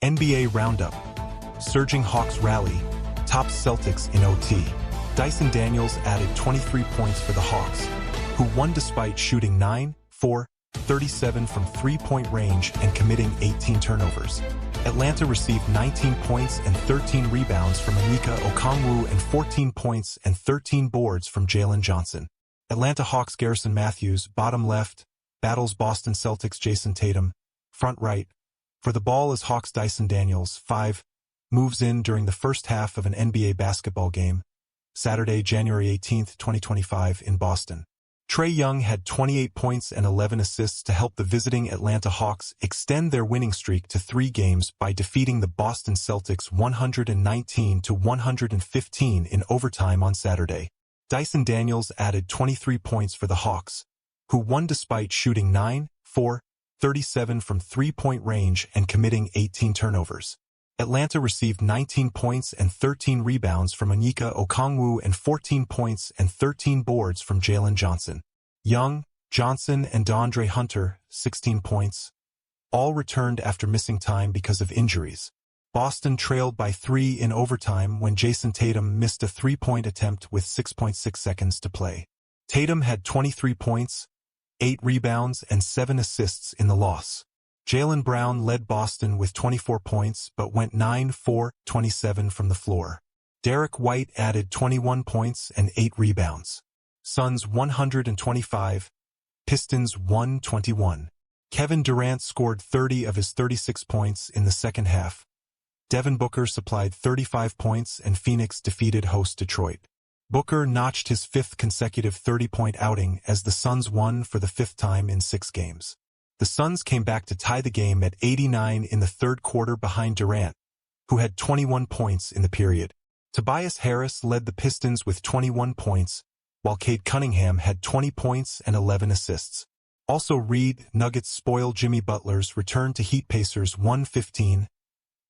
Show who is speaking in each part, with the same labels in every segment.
Speaker 1: NBA roundup. Surging Hawks rally. Tops Celtics in OT. Dyson Daniels added 23 points for the Hawks, who won despite shooting 9-4-37 from three-point range and committing 18 turnovers. Atlanta received 19 points and 13 rebounds from Onyeka Okongwu and 14 points and 13 boards from Jalen Johnson. Atlanta Hawks Garrison Matthews, bottom left, battles Boston Celtics Jason Tatum, front right. For the ball is Hawks Dyson Daniels, 5, moves in during the first half of an NBA basketball game, Saturday, January 18, 2025, in Boston. Trae Young had 28 points and 11 assists to help the visiting Atlanta Hawks extend their winning streak to 3 games by defeating the Boston Celtics 119-115 in overtime on Saturday. Dyson Daniels added 23 points for the Hawks, who won despite shooting 9-4-37 from three-point range and committing 18 turnovers. Atlanta received 19 points and 13 rebounds from Onyeka Okongwu and 14 points and 13 boards from Jalen Johnson. Young, Johnson, and DeAndre Hunter, 16 points. All returned after missing time because of injuries. Boston trailed by 3 in overtime when Jason Tatum missed a three-point attempt with 6.6 seconds to play. Tatum had 23 points, 8 rebounds, and 7 assists in the loss. Jaylen Brown led Boston with 24 points but went 9-4-27 from the floor. Derek White added 21 points and 8 rebounds. Suns 125, Pistons 121. Kevin Durant scored 30 of his 36 points in the second half. Devin Booker supplied 35 points and Phoenix defeated host Detroit. Booker notched his 5th consecutive 30-point outing as the Suns won for the 5th time in 6 games. The Suns came back to tie the game at 89 in the third quarter behind Durant, who had 21 points in the period. Tobias Harris led the Pistons with 21 points, while Cade Cunningham had 20 points and 11 assists. Also Reed, Nuggets spoil Jimmy Butler's return to Heat Pacers 115,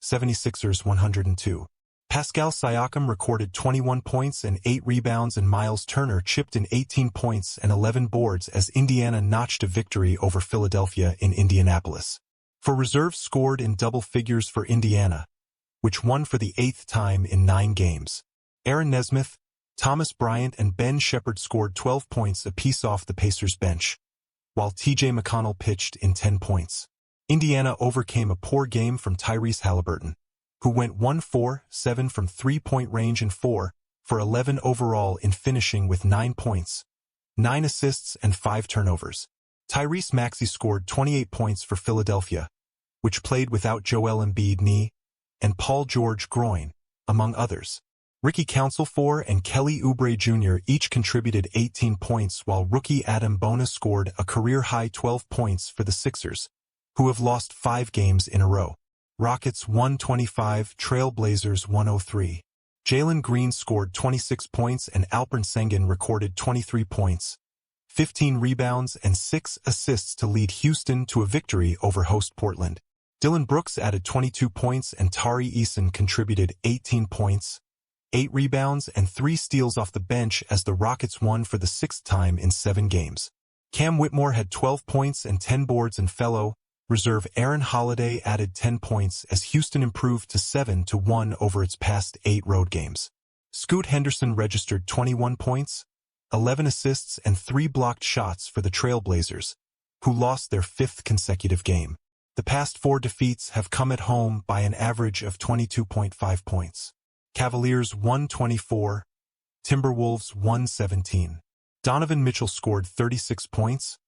Speaker 1: 76ers 102. Pascal Siakam recorded 21 points and 8 rebounds and Miles Turner chipped in 18 points and 11 boards as Indiana notched a victory over Philadelphia in Indianapolis. For reserves scored in double figures for Indiana, which won for the 8th time in 9 games. Aaron Nesmith, Thomas Bryant, and Ben Shepherd scored 12 points apiece off the Pacers bench, while T.J. McConnell pitched in 10 points. Indiana overcame a poor game from Tyrese Halliburton, who went 1-4-7 from three-point range and 4-for-11 overall in finishing with 9 points, 9 assists, and 5 turnovers. Tyrese Maxey scored 28 points for Philadelphia, which played without Joel Embiid knee and Paul George groin, among others. Ricky Council and Kelly Oubre Jr. each contributed 18 points while rookie Adam Bona scored a career-high 12 points for the Sixers, who have lost 5 games in a row. Rockets 125, Trail Blazers 103. Jalen Green scored 26 points and Alperen Sengun recorded 23 points, 15 rebounds, and 6 assists to lead Houston to a victory over host Portland. Dillon Brooks added 22 points and Tari Eason contributed 18 points, 8 rebounds, and 3 steals off the bench as the Rockets won for the 6th time in 7 games. Cam Whitmore had 12 points and 10 boards and fellow reserve Aaron Holiday added 10 points as Houston improved to 7-1 over its past 8 road games. Scoot Henderson registered 21 points, 11 assists, and 3 blocked shots for the Trail Blazers, who lost their 5th consecutive game. The past 4 defeats have come at home by an average of 22.5 points. Cavaliers 124, Timberwolves 117. Donovan Mitchell scored 36 points,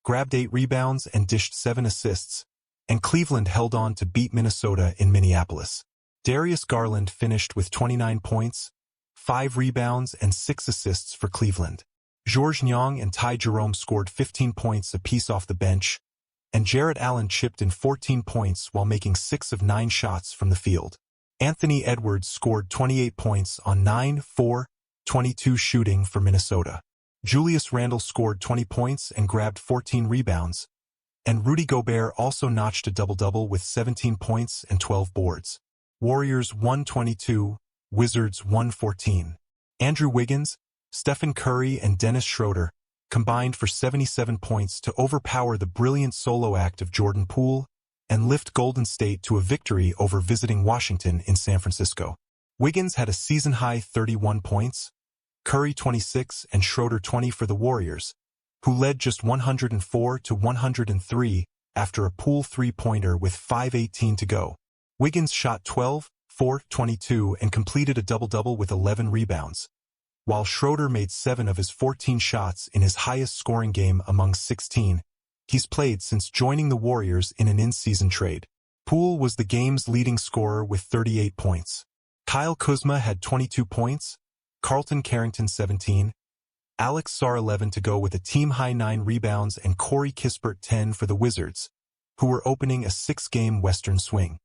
Speaker 1: grabbed 8 rebounds, and dished 7 assists, and Cleveland held on to beat Minnesota in Minneapolis. Darius Garland finished with 29 points, 5 rebounds, and 6 assists for Cleveland. Georges Niang and Ty Jerome scored 15 points apiece off the bench, and Jarrett Allen chipped in 14 points while making 6 of 9 shots from the field. Anthony Edwards scored 28 points on 9-4-22 shooting for Minnesota. Julius Randle scored 20 points and grabbed 14 rebounds, and Rudy Gobert also notched a double-double with 17 points and 12 boards. Warriors 122, Wizards 114. Andrew Wiggins, Stephen Curry, and Dennis Schroeder combined for 77 points to overpower the brilliant solo act of Jordan Poole and lift Golden State to a victory over visiting Washington in San Francisco. Wiggins had a season-high 31 points, Curry 26 and Schroeder 20 for the Warriors, who led just 104 to 103 after a pool three-pointer with 5:18 to go. Wiggins shot 12, 4, 22 and completed a double-double with 11 rebounds, while Schroeder made 7 of his 14 shots in his highest-scoring game among 16 he's played since joining the Warriors in an in-season trade. Poole was the game's leading scorer with 38 points. Kyle Kuzma had 22 points, Carlton Carrington 17, Alex Sarr 11 to go with a team-high 9 rebounds and Corey Kispert 10 for the Wizards, who were opening a 6-game Western swing.